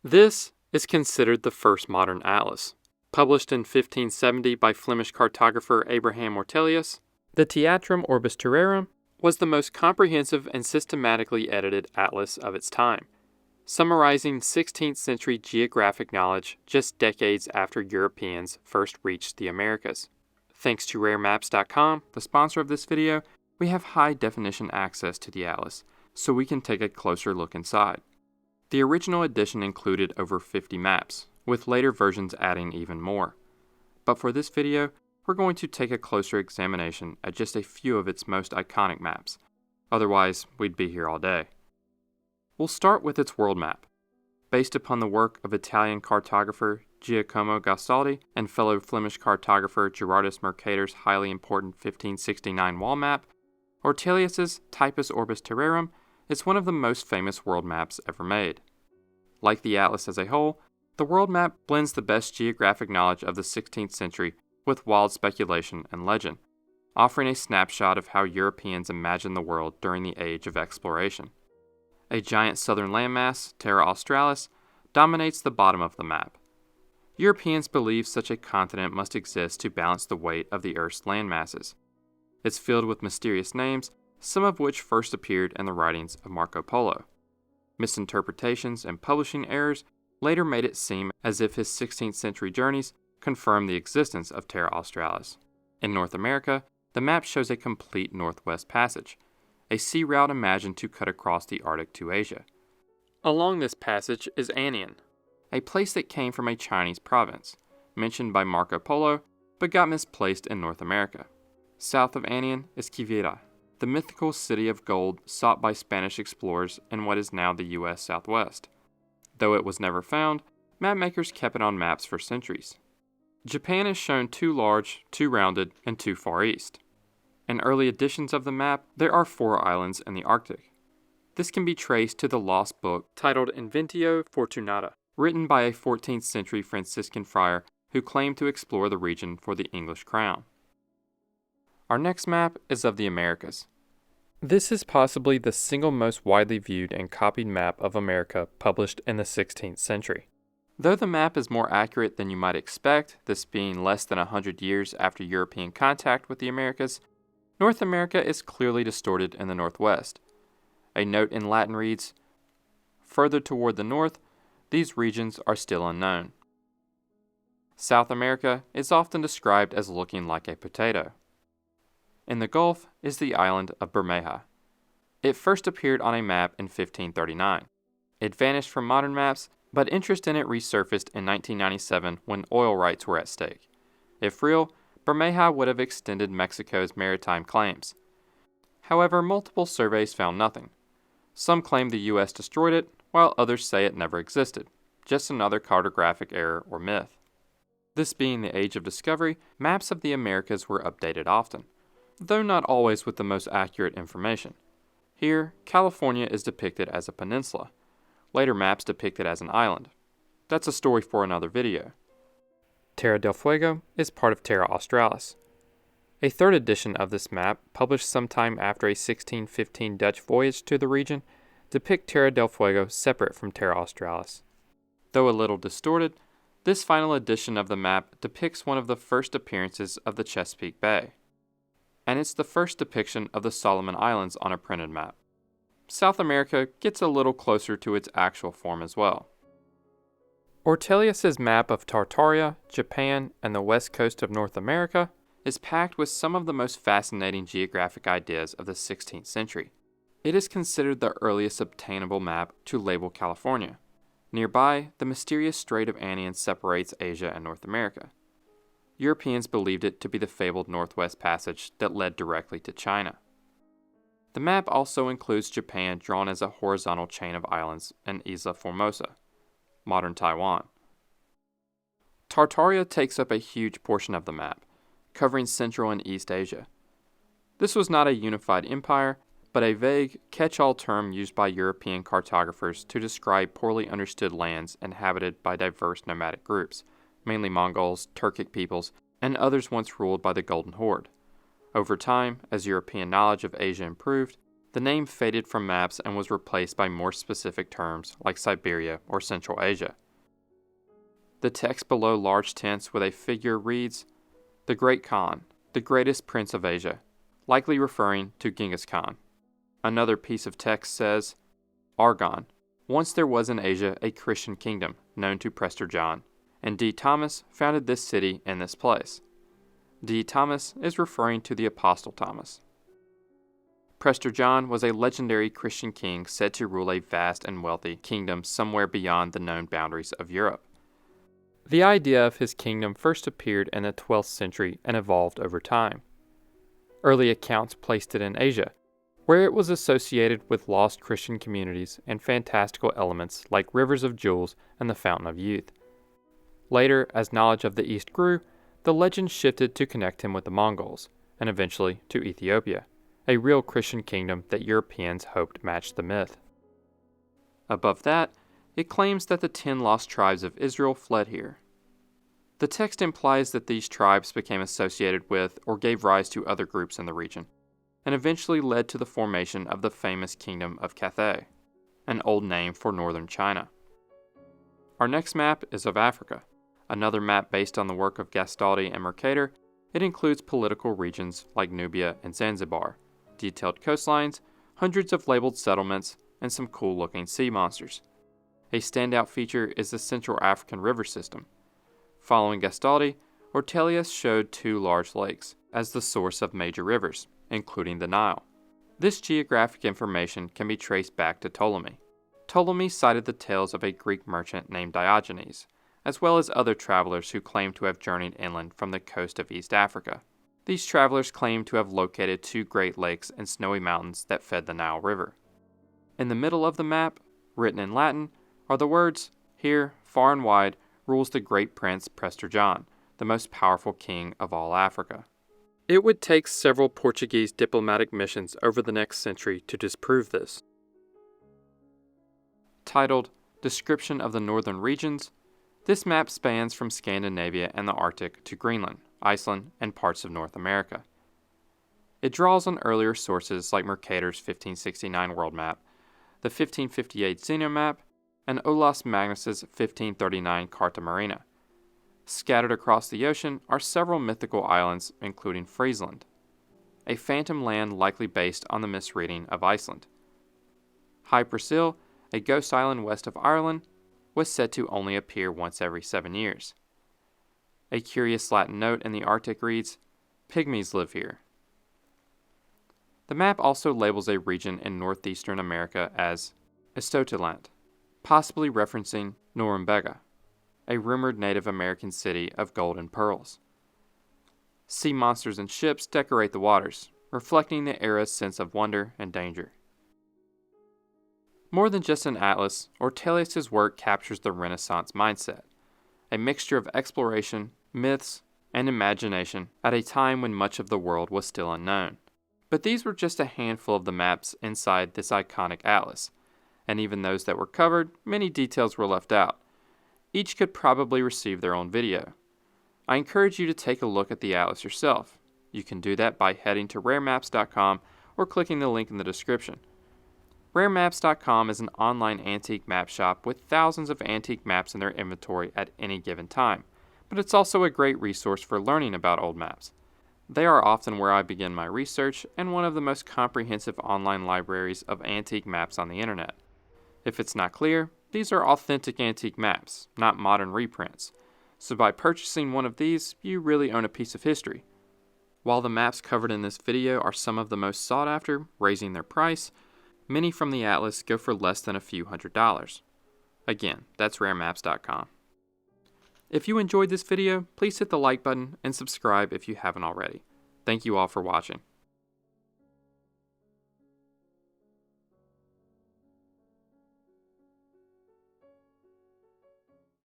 This is considered the first modern atlas. Published in 1570 by Flemish cartographer Abraham Ortelius, the Theatrum Orbis Terrarum was the most comprehensive and systematically edited atlas of its time, summarizing 16th century geographic knowledge just decades after Europeans first reached the Americas. Thanks to raremaps.com, the sponsor of this video, we have high-definition access to the atlas, so we can take a closer look inside. The original edition included over 50 maps, with later versions adding even more. But for this video, we're going to take a closer examination at just a few of its most iconic maps. Otherwise, we'd be here all day. We'll start with its world map. Based upon the work of Italian cartographer Giacomo Gastaldi and fellow Flemish cartographer Gerardus Mercator's highly important 1569 wall map, Ortelius's Typus Orbis Terrarum is one of the most famous world maps ever made. Like the atlas as a whole, the world map blends the best geographic knowledge of the 16th century with wild speculation and legend, offering a snapshot of how Europeans imagined the world during the age of exploration. A giant southern landmass, Terra Australis, dominates the bottom of the map. Europeans believe such a continent must exist to balance the weight of the Earth's landmasses. It's filled with mysterious names, some of which first appeared in the writings of Marco Polo. Misinterpretations and publishing errors later made it seem as if his 16th century journeys confirmed the existence of Terra Australis. In North America, the map shows a complete northwest passage, a sea route imagined to cut across the Arctic to Asia. Along this passage is Anian, a place that came from a Chinese province, mentioned by Marco Polo, but got misplaced in North America. South of Anian is Quivira, the mythical city of gold sought by Spanish explorers in what is now the U.S. Southwest. Though it was never found, mapmakers kept it on maps for centuries. Japan is shown too large, too rounded, and too far east. In early editions of the map, there are 4 islands in the Arctic. This can be traced to the lost book titled Inventio Fortunata, written by a 14th century Franciscan friar who claimed to explore the region for the English crown. Our next map is of the Americas. This is possibly the single most widely viewed and copied map of America published in the 16th century. Though the map is more accurate than you might expect, this being less than 100 years after European contact with the Americas, North America is clearly distorted in the northwest. A note in Latin reads, "Further toward the north, these regions are still unknown." South America is often described as looking like a potato. In the Gulf is the island of Bermeja. It first appeared on a map in 1539. It vanished from modern maps, but interest in it resurfaced in 1997 when oil rights were at stake. If real, Bermeja would have extended Mexico's maritime claims. However, multiple surveys found nothing. Some claim the U.S. destroyed it, while others say it never existed, just another cartographic error or myth. This being the age of discovery, maps of the Americas were updated often, though not always with the most accurate information. Here, California is depicted as a peninsula. Later maps depict it as an island. That's a story for another video. Terra del Fuego is part of Terra Australis. A third edition of this map, published sometime after a 1615 Dutch voyage to the region, depict Terra del Fuego separate from Terra Australis. Though a little distorted, this final edition of the map depicts one of the first appearances of the Chesapeake Bay, and it's the first depiction of the Solomon Islands on a printed map. South America gets a little closer to its actual form as well. Ortelius's map of Tartaria, Japan, and the west coast of North America is packed with some of the most fascinating geographic ideas of the 16th century. It is considered the earliest obtainable map to label California. Nearby, the mysterious Strait of Anian separates Asia and North America. Europeans believed it to be the fabled Northwest Passage that led directly to China. The map also includes Japan drawn as a horizontal chain of islands in Isla Formosa, modern Taiwan. Tartaria takes up a huge portion of the map, covering Central and East Asia. This was not a unified empire, but a vague, catch-all term used by European cartographers to describe poorly understood lands inhabited by diverse nomadic groups, mainly Mongols, Turkic peoples, and others once ruled by the Golden Horde. Over time, as European knowledge of Asia improved, the name faded from maps and was replaced by more specific terms like Siberia or Central Asia. The text below large tents with a figure reads, "The Great Khan, the greatest prince of Asia," likely referring to Genghis Khan. Another piece of text says, "Argon, once there was in Asia a Christian kingdom known to Prester John, and D. Thomas founded this city in this place." D. Thomas is referring to the Apostle Thomas. Prester John was a legendary Christian king said to rule a vast and wealthy kingdom somewhere beyond the known boundaries of Europe. The idea of his kingdom first appeared in the 12th century and evolved over time. Early accounts placed it in Asia, where it was associated with lost Christian communities and fantastical elements like rivers of jewels and the Fountain of Youth. Later, as knowledge of the East grew, the legend shifted to connect him with the Mongols, and eventually to Ethiopia, a real Christian kingdom that Europeans hoped matched the myth. Above that, it claims that the 10 lost tribes of Israel fled here. The text implies that these tribes became associated with or gave rise to other groups in the region, and eventually led to the formation of the famous Kingdom of Cathay, an old name for northern China. Our next map is of Africa, another map based on the work of Gastaldi and Mercator. It includes political regions like Nubia and Zanzibar, detailed coastlines, hundreds of labeled settlements, and some cool-looking sea monsters. A standout feature is the Central African river system. Following Gastaldi, Ortelius showed 2 large lakes as the source of major rivers, including the Nile. This geographic information can be traced back to Ptolemy. Ptolemy cited the tales of a Greek merchant named Diogenes, as well as other travelers who claimed to have journeyed inland from the coast of East Africa. These travelers claimed to have located 2 great lakes and snowy mountains that fed the Nile River. In the middle of the map, written in Latin, are the words, "Here, far and wide, rules the great prince Prester John, the most powerful king of all Africa." It would take several Portuguese diplomatic missions over the next century to disprove this. Titled Description of the Northern Regions, this map spans from Scandinavia and the Arctic to Greenland, Iceland, and parts of North America. It draws on earlier sources like Mercator's 1569 world map, the 1558 Zeno map, and Olaus Magnus's 1539 Carta Marina. Scattered across the ocean are several mythical islands, including Friesland, a phantom land likely based on the misreading of Iceland. Hypersil, a ghost island west of Ireland, was said to only appear once every 7 years. A curious Latin note in the Arctic reads, "Pygmies live here." The map also labels a region in northeastern America as Estotiland, possibly referencing Norumbega, a rumored Native American city of gold and pearls. Sea monsters and ships decorate the waters, reflecting the era's sense of wonder and danger. More than just an atlas, Ortelius' work captures the Renaissance mindset, a mixture of exploration, myths, and imagination at a time when much of the world was still unknown. But these were just a handful of the maps inside this iconic atlas, and even those that were covered, many details were left out. Each could probably receive their own video. I encourage you to take a look at the atlas yourself. You can do that by heading to raremaps.com or clicking the link in the description. Raremaps.com is an online antique map shop with thousands of antique maps in their inventory at any given time, but it's also a great resource for learning about old maps. They are often where I begin my research and one of the most comprehensive online libraries of antique maps on the internet. If it's not clear, these are authentic antique maps, not modern reprints. So by purchasing one of these, you really own a piece of history. While the maps covered in this video are some of the most sought after, raising their price, many from the atlas go for less than a few $100s. Again, that's raremaps.com. If you enjoyed this video, please hit the like button and subscribe if you haven't already. Thank you all for watching.